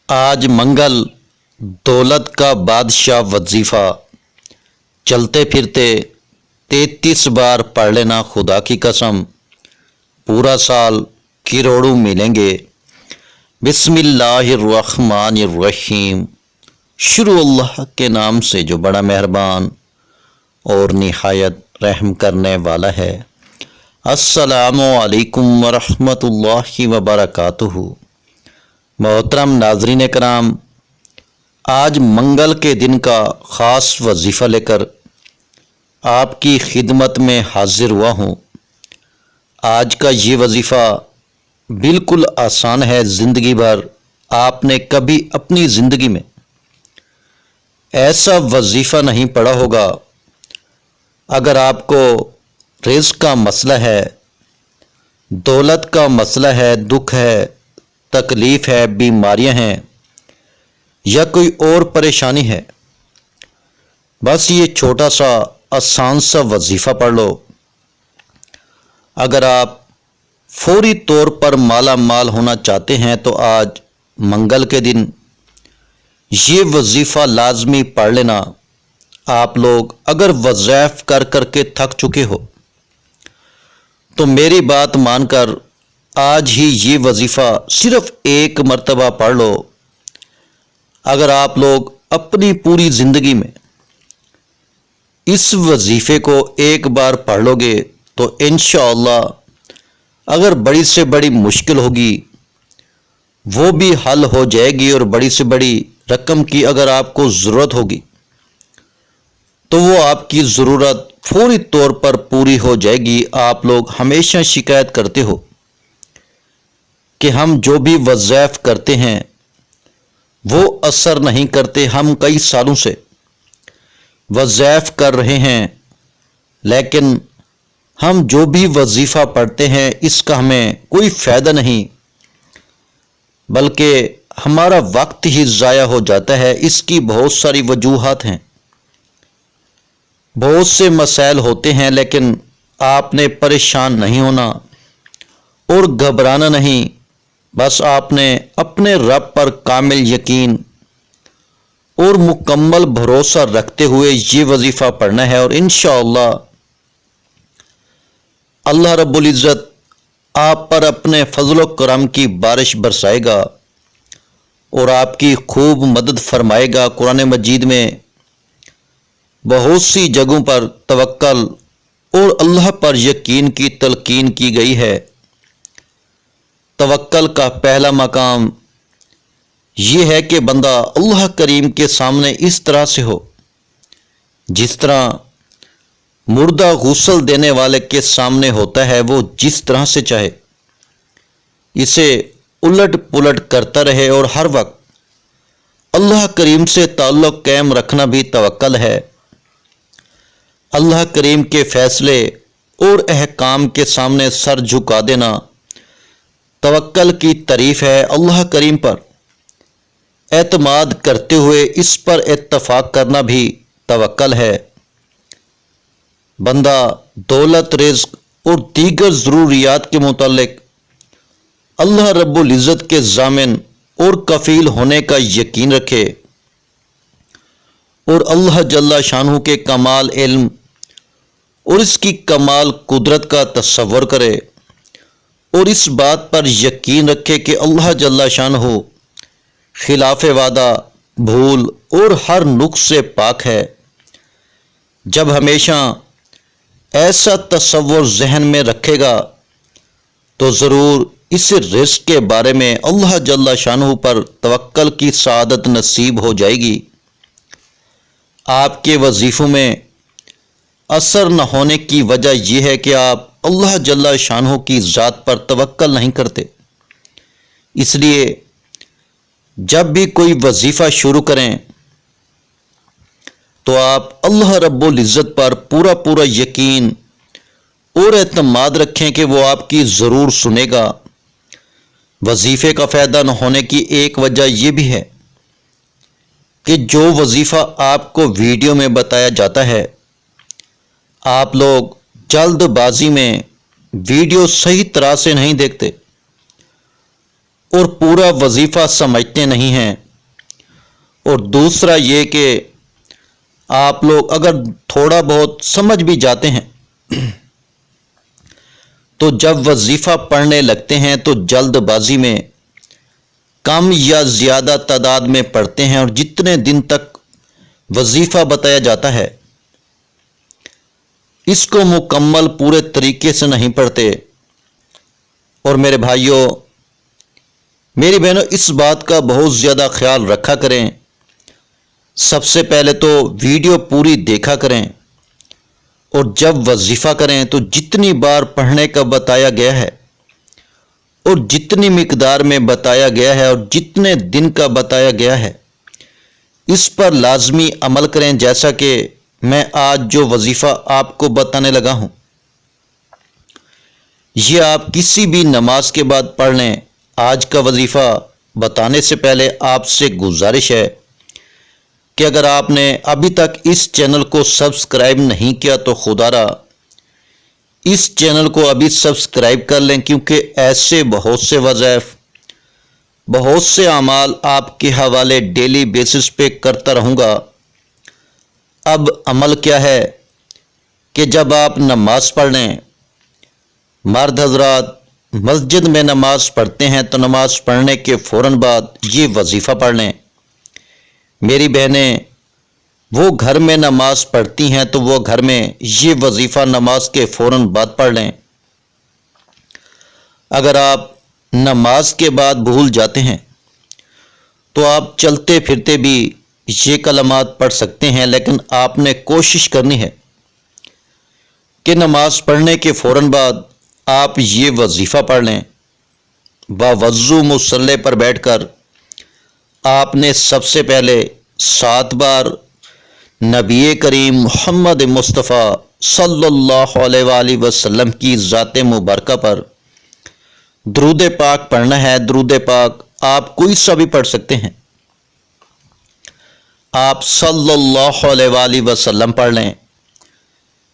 آج منگل دولت کا بادشاہ وظیفہ چلتے پھرتے 33 بار پڑھ لینا، خدا کی قسم پورا سال کروڑوں ملیں گے۔ بسم اللہ الرحمن الرحیم، شروع اللہ کے نام سے جو بڑا مہربان اور نہایت رحم کرنے والا ہے۔ السلام علیکم ورحمۃ اللہ وبرکاتہ۔ محترم ناظرین کرام، آج منگل کے دن کا خاص وظیفہ لے کر آپ کی خدمت میں حاضر ہوا ہوں۔ آج کا یہ وظیفہ بالکل آسان ہے، زندگی بھر آپ نے کبھی اپنی زندگی میں ایسا وظیفہ نہیں پڑھا ہوگا۔ اگر آپ کو رزق کا مسئلہ ہے، دولت کا مسئلہ ہے، دکھ ہے، تکلیف ہے، بیماریاں ہیں یا کوئی اور پریشانی ہے، بس یہ چھوٹا سا آسان سا وظیفہ پڑھ لو۔ اگر آپ فوری طور پر مالا مال ہونا چاہتے ہیں تو آج منگل کے دن یہ وظیفہ لازمی پڑھ لینا۔ آپ لوگ اگر وظائف کر کر کے تھک چکے ہو تو میری بات مان کر آج ہی یہ وظیفہ صرف ایک مرتبہ پڑھ لو۔ اگر آپ لوگ اپنی پوری زندگی میں اس وظیفے کو ایک بار پڑھ لو گے تو انشاءاللہ اگر بڑی سے بڑی مشکل ہوگی وہ بھی حل ہو جائے گی، اور بڑی سے بڑی رقم کی اگر آپ کو ضرورت ہوگی تو وہ آپ کی ضرورت فوری طور پر پوری ہو جائے گی۔ آپ لوگ ہمیشہ شکایت کرتے ہو کہ ہم جو بھی وظائف کرتے ہیں وہ اثر نہیں کرتے۔ ہم کئی سالوں سے وظائف کر رہے ہیں لیکن ہم جو بھی وظیفہ پڑھتے ہیں اس کا ہمیں کوئی فائدہ نہیں، بلکہ ہمارا وقت ہی ضائع ہو جاتا ہے۔ اس کی بہت ساری وجوہات ہیں، بہت سے مسائل ہوتے ہیں، لیکن آپ نے پریشان نہیں ہونا اور گھبرانا نہیں۔ بس آپ نے اپنے رب پر کامل یقین اور مکمل بھروسہ رکھتے ہوئے یہ وظیفہ پڑھنا ہے، اور انشاءاللہ اللہ رب العزت آپ پر اپنے فضل و کرم کی بارش برسائے گا اور آپ کی خوب مدد فرمائے گا۔ قرآن مجید میں بہت سی جگہوں پر توکل اور اللہ پر یقین کی تلقین کی گئی ہے۔ توکل کا پہلا مقام یہ ہے کہ بندہ اللہ کریم کے سامنے اس طرح سے ہو جس طرح مردہ غسل دینے والے کے سامنے ہوتا ہے، وہ جس طرح سے چاہے اسے الٹ پلٹ کرتا رہے، اور ہر وقت اللہ کریم سے تعلق قائم رکھنا بھی توکل ہے۔ اللہ کریم کے فیصلے اور احکام کے سامنے سر جھکا دینا توکل کی تعریف ہے۔ اللہ کریم پر اعتماد کرتے ہوئے اس پر اتفاق کرنا بھی توکل ہے۔ بندہ دولت، رزق اور دیگر ضروریات کے متعلق اللہ رب العزت کے ضامن اور کفیل ہونے کا یقین رکھے، اور اللہ جل شانہ کے کمال علم اور اس کی کمال قدرت کا تصور کرے، اور اس بات پر یقین رکھے کہ اللہ جل شانہ خلاف وعدہ، بھول اور ہر نقص سے پاک ہے۔ جب ہمیشہ ایسا تصور ذہن میں رکھے گا تو ضرور اس رزق کے بارے میں اللہ جل شانہ پر توکل کی سعادت نصیب ہو جائے گی۔ آپ کے وظیفوں میں اثر نہ ہونے کی وجہ یہ ہے کہ آپ اللہ جل شانہ کی ذات پر توکل نہیں کرتے۔ اس لیے جب بھی کوئی وظیفہ شروع کریں تو آپ اللہ رب العزت پر پورا یقین اور اعتماد رکھیں کہ وہ آپ کی ضرور سنے گا۔ وظیفے کا فائدہ نہ ہونے کی ایک وجہ یہ بھی ہے کہ جو وظیفہ آپ کو ویڈیو میں بتایا جاتا ہے، آپ لوگ جلد بازی میں ویڈیو صحیح طرح سے نہیں دیکھتے، اور پورا وظیفہ سمجھتے نہیں ہیں، اور دوسرا یہ کہ آپ لوگ اگر تھوڑا بہت سمجھ بھی جاتے ہیں تو جب وظیفہ پڑھنے لگتے ہیں تو جلد بازی میں کم یا زیادہ تعداد میں پڑھتے ہیں، اور جتنے دن تک وظیفہ بتایا جاتا ہے اس کو مکمل پورے طریقے سے نہیں پڑھتے۔ اور میرے بھائیوں، میری بہنوں، اس بات کا بہت زیادہ خیال رکھا کریں۔ سب سے پہلے تو ویڈیو پوری دیکھا کریں، اور جب وظیفہ کریں تو جتنی بار پڑھنے کا بتایا گیا ہے اور جتنی مقدار میں بتایا گیا ہے اور جتنے دن کا بتایا گیا ہے اس پر لازمی عمل کریں، جیسا کہ میں آج جو وظیفہ آپ کو بتانے لگا ہوں یہ آپ کسی بھی نماز کے بعد پڑھ لیں۔ آج کا وظیفہ بتانے سے پہلے آپ سے گزارش ہے کہ اگر آپ نے ابھی تک اس چینل کو سبسکرائب نہیں کیا تو خدا را اس چینل کو ابھی سبسکرائب کر لیں، کیونکہ ایسے بہت سے وظائف، بہت سے اعمال آپ کے حوالے ڈیلی بیسس پہ کرتا رہوں گا۔ اب عمل کیا ہے کہ جب آپ نماز پڑھ لیں، مرد حضرات مسجد میں نماز پڑھتے ہیں تو نماز پڑھنے کے فوراً بعد یہ وظیفہ پڑھ لیں۔ میری بہنیں وہ گھر میں نماز پڑھتی ہیں تو وہ گھر میں یہ وظیفہ نماز کے فوراً بعد پڑھ لیں۔ اگر آپ نماز کے بعد بھول جاتے ہیں تو آپ چلتے پھرتے بھی یہ کلمات پڑھ سکتے ہیں، لیکن آپ نے کوشش کرنی ہے کہ نماز پڑھنے کے فوراً بعد آپ یہ وظیفہ پڑھ لیں۔ باوضو مصلی پر بیٹھ کر آپ نے سب سے پہلے 7 بار نبی کریم محمد مصطفیٰ صلی اللہ علیہ وآلہ وسلم کی ذات مبارکہ پر درود پاک پڑھنا ہے۔ درود پاک آپ کوئی سا بھی پڑھ سکتے ہیں، آپ صلی اللہ علیہ وآلہ وسلم پڑھ لیں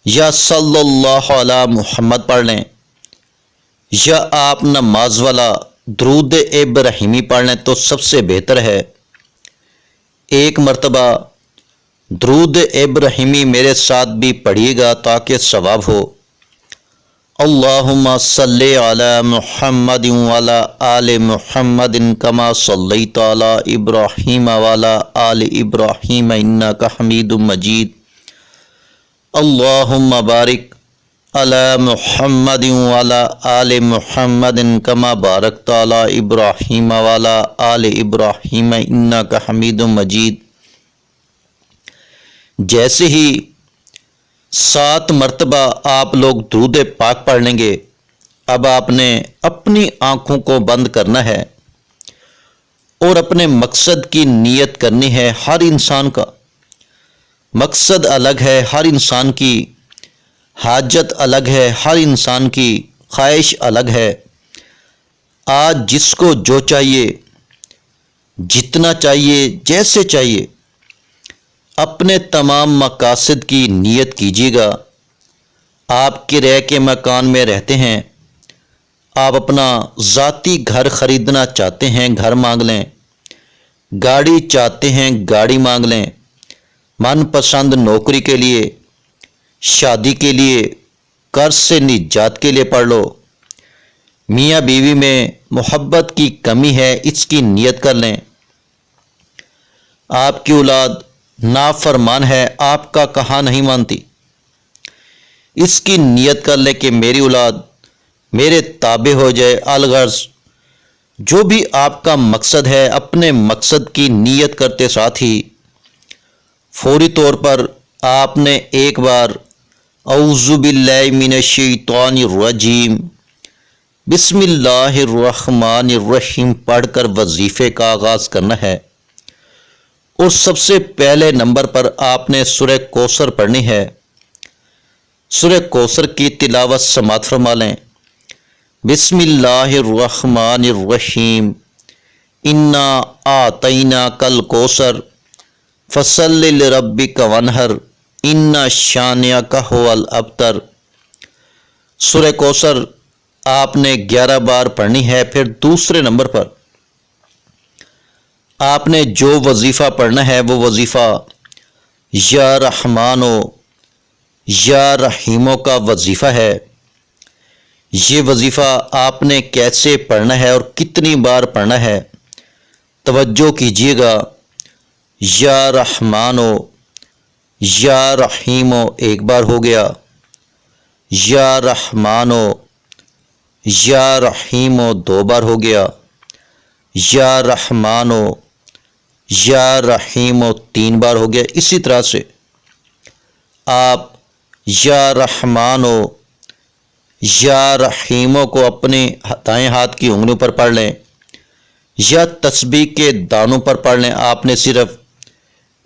یا صلی اللہ علی محمد پڑھ لیں، یا آپ نماز والا درود ابراہیمی پڑھ لیں تو سب سے بہتر ہے۔ ایک مرتبہ درود ابراہیمی میرے ساتھ بھی پڑھیے گا تاکہ ثواب ہو۔ اللہم صلی علی محمد وعلی آل محمد کما صلیت علی ابراہیم وعلی آل ابراہیم انک حمید مجید۔ اللہم بارک علی محمد وعلی آل محمد کما بارکت علی ابراہیم وعلی آل ابراہیم انک حمید مجید۔ جیسے ہی 7 مرتبہ آپ لوگ درود پاک پڑھ لیں گے، اب آپ نے اپنی آنکھوں کو بند کرنا ہے اور اپنے مقصد کی نیت کرنی ہے۔ ہر انسان کا مقصد الگ ہے، ہر انسان کی حاجت الگ ہے، ہر انسان کی خواہش الگ ہے۔ آج جس کو جو چاہیے، جتنا چاہیے، جیسے چاہیے، اپنے تمام مقاصد کی نیت کیجیے گا۔ آپ کرائے کے مکان میں رہتے ہیں، آپ اپنا ذاتی گھر خریدنا چاہتے ہیں، گھر مانگ لیں۔ گاڑی چاہتے ہیں، گاڑی مانگ لیں۔ من پسند نوکری کے لیے، شادی کے لیے، قرض سے نجات کے لیے پڑھ لو۔ میاں بیوی میں محبت کی کمی ہے، اس کی نیت کر لیں۔ آپ کی اولاد نافرمان ہے، آپ کا کہا نہیں مانتی، اس کی نیت کر لیں کہ میری اولاد میرے تابع ہو جائے۔ الغرض جو بھی آپ کا مقصد ہے، اپنے مقصد کی نیت کرتے ساتھ ہی فوری طور پر آپ نے ایک بار اعوذ باللہ من الشیطان الرجیم بسم اللہ الرحمن الرحیم پڑھ کر وظیفے کا آغاز کرنا ہے، اور سب سے پہلے نمبر پر آپ نے سورہ کوثر پڑھنی ہے۔ سورہ کوثر کی تلاوت سماعت فرما لیں۔ بسم اللہ الرحمن الرحیم انا اعطیناک الکوثر فصلی لربک وانحر ان شانئک ھو الابتر۔ سورہ کوثر آپ نے 11 بار پڑھنی ہے۔ پھر دوسرے نمبر پر آپ نے جو وظیفہ پڑھنا ہے وہ وظیفہ یا رحمانو یا رحیموں کا وظیفہ ہے۔ یہ وظیفہ آپ نے کیسے پڑھنا ہے اور کتنی بار پڑھنا ہے، توجہ کیجیے گا۔ یا رحمانو یا رحیمو ایک بار ہو گیا، یا رحمانو یا رحیمو دو بار ہو گیا، یا رحمانو یا رحیمو تین بار ہو گیا۔ اسی طرح سے آپ یا رحمانو یا رحیمو کو اپنے دائیں ہاتھ کی انگلیوں پر پڑھ لیں یا تسبیح کے دانوں پر پڑھ لیں۔ آپ نے صرف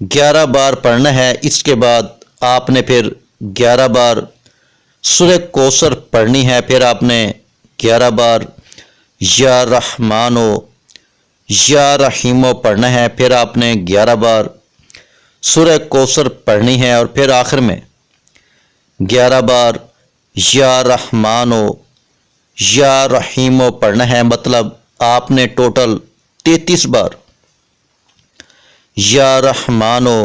11 بار پڑھنا ہے۔ اس کے بعد آپ نے پھر 11 بار سورہ کوثر پڑھنی ہے، پھر آپ نے 11 بار یا رحمانو یا رحیمو پڑھنا ہے، پھر آپ نے 11 بار سورہ کوثر پڑھنی ہے، اور پھر آخر میں 11 بار یا رحمانو یا رحیمو پڑھنا ہے۔ مطلب آپ نے ٹوٹل 33 بار یا رحمانو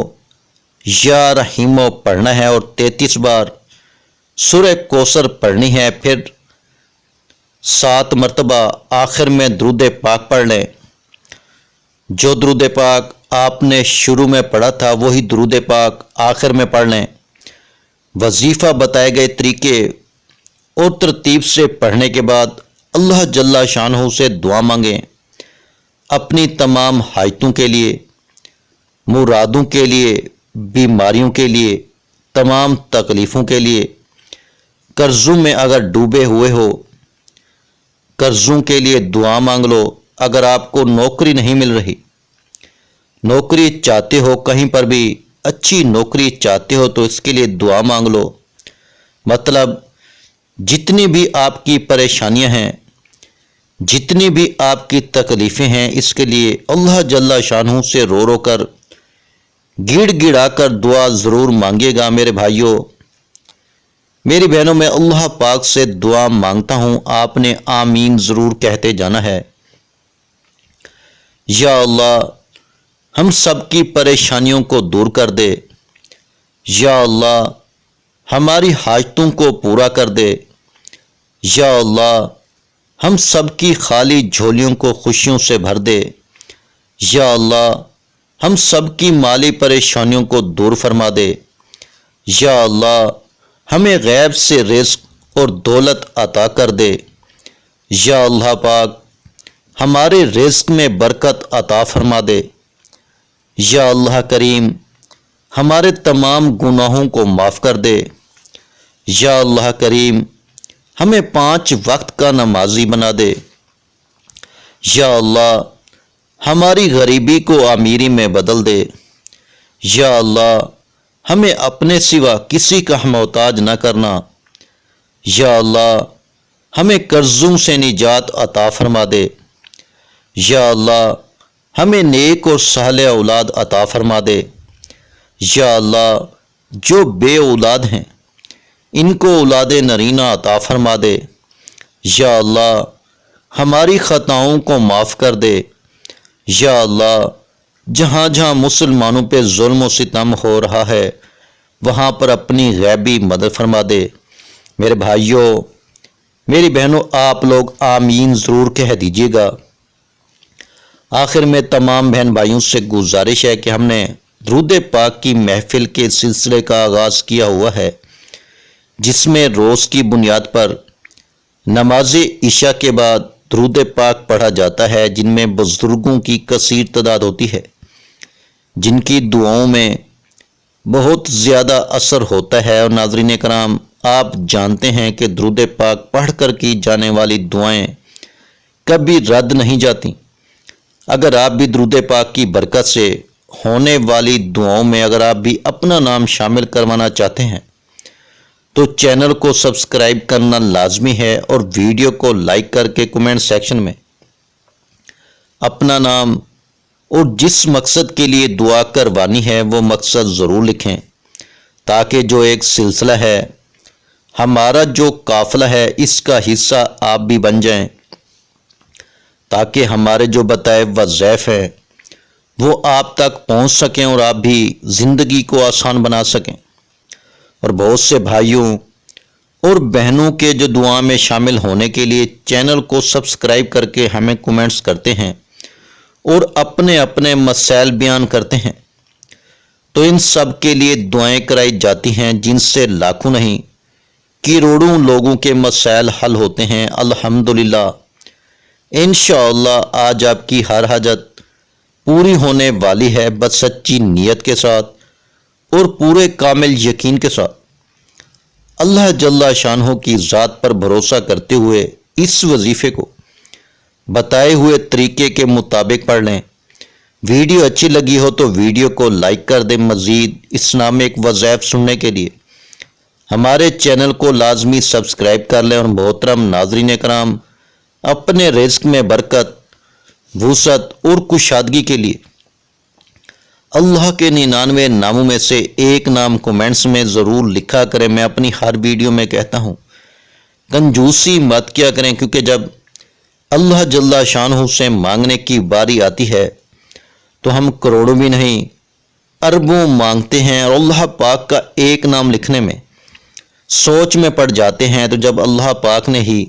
یا رحیمو پڑھنا ہے اور 33 بار سورہ کوثر پڑھنی ہے۔ پھر 7 مرتبہ آخر میں درود پاک پڑھ لیں۔ جو درود پاک آپ نے شروع میں پڑھا تھا وہی درود پاک آخر میں پڑھ لیں۔ وظیفہ بتائے گئے طریقے اور ترتیب سے پڑھنے کے بعد اللہ جل شانہ سے دعا مانگیں، اپنی تمام حاجتوں کے لیے، مرادوں کے لیے، بیماریوں کے لیے، تمام تکلیفوں کے لیے۔ قرضوں میں اگر ڈوبے ہوئے ہو، قرضوں کے لیے دعا مانگ لو۔ اگر آپ کو نوکری نہیں مل رہی، نوکری چاہتے ہو، کہیں پر بھی اچھی نوکری چاہتے ہو، تو اس کے لیے دعا مانگ لو۔ مطلب جتنی بھی آپ کی پریشانیاں ہیں، جتنی بھی آپ کی تکلیفیں ہیں، اس کے لیے اللہ جل شانہ سے رو رو کر، گڑ گڑا کر دعا ضرور مانگے گا۔ میرے بھائیوں، میری بہنوں، میں اللہ پاک سے دعا مانگتا ہوں، آپ نے آمین ضرور کہتے جانا ہے۔ یا اللہ ہم سب کی پریشانیوں کو دور کر دے، یا اللہ ہماری حاجتوں کو پورا کر دے، یا اللہ ہم سب کی خالی جھولیوں کو خوشیوں سے بھر دے، یا اللہ ہم سب کی مالی پریشانیوں کو دور فرما دے، یا اللہ ہمیں غیب سے رزق اور دولت عطا کر دے، یا اللہ پاک ہمارے رزق میں برکت عطا فرما دے، یا اللہ کریم ہمارے تمام گناہوں کو معاف کر دے، یا اللہ کریم ہمیں 5 وقت کا نمازی بنا دے، یا اللہ ہماری غریبی کو امیری میں بدل دے، یا اللہ ہمیں اپنے سوا کسی کا محتاج نہ کرنا، یا اللہ ہمیں قرضوں سے نجات عطا فرما دے، یا اللہ ہمیں نیک اور صالح اولاد عطا فرما دے، یا اللہ جو بے اولاد ہیں ان کو اولاد نرینہ عطا فرما دے، یا اللہ ہماری خطاؤں کو معاف کر دے، یا اللہ جہاں جہاں مسلمانوں پہ ظلم و ستم ہو رہا ہے وہاں پر اپنی غیبی مدد فرما دے۔ میرے بھائیوں، میری بہنوں، آپ لوگ آمین ضرور کہہ دیجیے گا۔ آخر میں تمام بہن بھائیوں سے گزارش ہے کہ ہم نے درود پاک کی محفل کے سلسلے کا آغاز کیا ہوا ہے، جس میں روز کی بنیاد پر نماز عشاء کے بعد درود پاک پڑھا جاتا ہے، جن میں بزرگوں کی کثیر تعداد ہوتی ہے، جن کی دعاؤں میں بہت زیادہ اثر ہوتا ہے۔ اور ناظرین کرام، آپ جانتے ہیں کہ درود پاک پڑھ کر کی جانے والی دعائیں کبھی رد نہیں جاتی۔ اگر آپ بھی درود پاک کی برکت سے ہونے والی دعاؤں میں اگر آپ بھی اپنا نام شامل کروانا چاہتے ہیں تو چینل کو سبسکرائب کرنا لازمی ہے، اور ویڈیو کو لائک کر کے کمنٹ سیکشن میں اپنا نام اور جس مقصد کے لیے دعا کروانی ہے وہ مقصد ضرور لکھیں، تاکہ جو ایک سلسلہ ہے، ہمارا جو قافلہ ہے، اس کا حصہ آپ بھی بن جائیں، تاکہ ہمارے جو بتائے وظائف ہیں وہ آپ تک پہنچ سکیں اور آپ بھی زندگی کو آسان بنا سکیں۔ اور بہت سے بھائیوں اور بہنوں کے جو دعا میں شامل ہونے کے لیے چینل کو سبسکرائب کر کے ہمیں کومنٹس کرتے ہیں اور اپنے اپنے مسائل بیان کرتے ہیں، تو ان سب کے لیے دعائیں کرائی جاتی ہیں، جن سے لاکھوں نہیں کروڑوں لوگوں کے مسائل حل ہوتے ہیں۔ الحمدللہ انشاءاللہ آج آپ کی ہر حاجت پوری ہونے والی ہے، بس سچی نیت کے ساتھ اور پورے کامل یقین کے ساتھ۔ اللہ جل شانہ کی ذات پر بھروسہ کرتے ہوئے اس وظیفے کو بتائے ہوئے طریقے کے مطابق پڑھ لیں۔ ویڈیو اچھی لگی ہو تو ویڈیو کو لائک کر دیں۔ مزید اسلامک وظائف سننے کے لیے ہمارے چینل کو لازمی سبسکرائب کر لیں۔ اور محترم ناظرین کرام، اپنے رزق میں برکت، وسعت اور کشادگی کے لیے اللہ کے 99 ناموں میں سے ایک نام کومنٹس میں ضرور لکھا کریں۔ میں اپنی ہر ویڈیو میں کہتا ہوں کنجوسی مت کیا کریں، کیونکہ جب اللہ جل شانہ سے مانگنے کی باری آتی ہے تو ہم کروڑوں بھی نہیں اربوں مانگتے ہیں، اور اللہ پاک کا ایک نام لکھنے میں سوچ میں پڑ جاتے ہیں۔ تو جب اللہ پاک نے ہی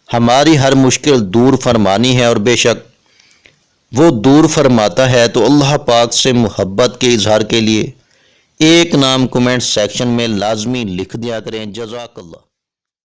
ہماری ہر مشکل دور فرمانی ہے، اور بے شک وہ دور فرماتا ہے، تو اللہ پاک سے محبت کے اظہار کے لیے ایک نام کومنٹ سیکشن میں لازمی لکھ دیا کریں۔ جزاک اللہ۔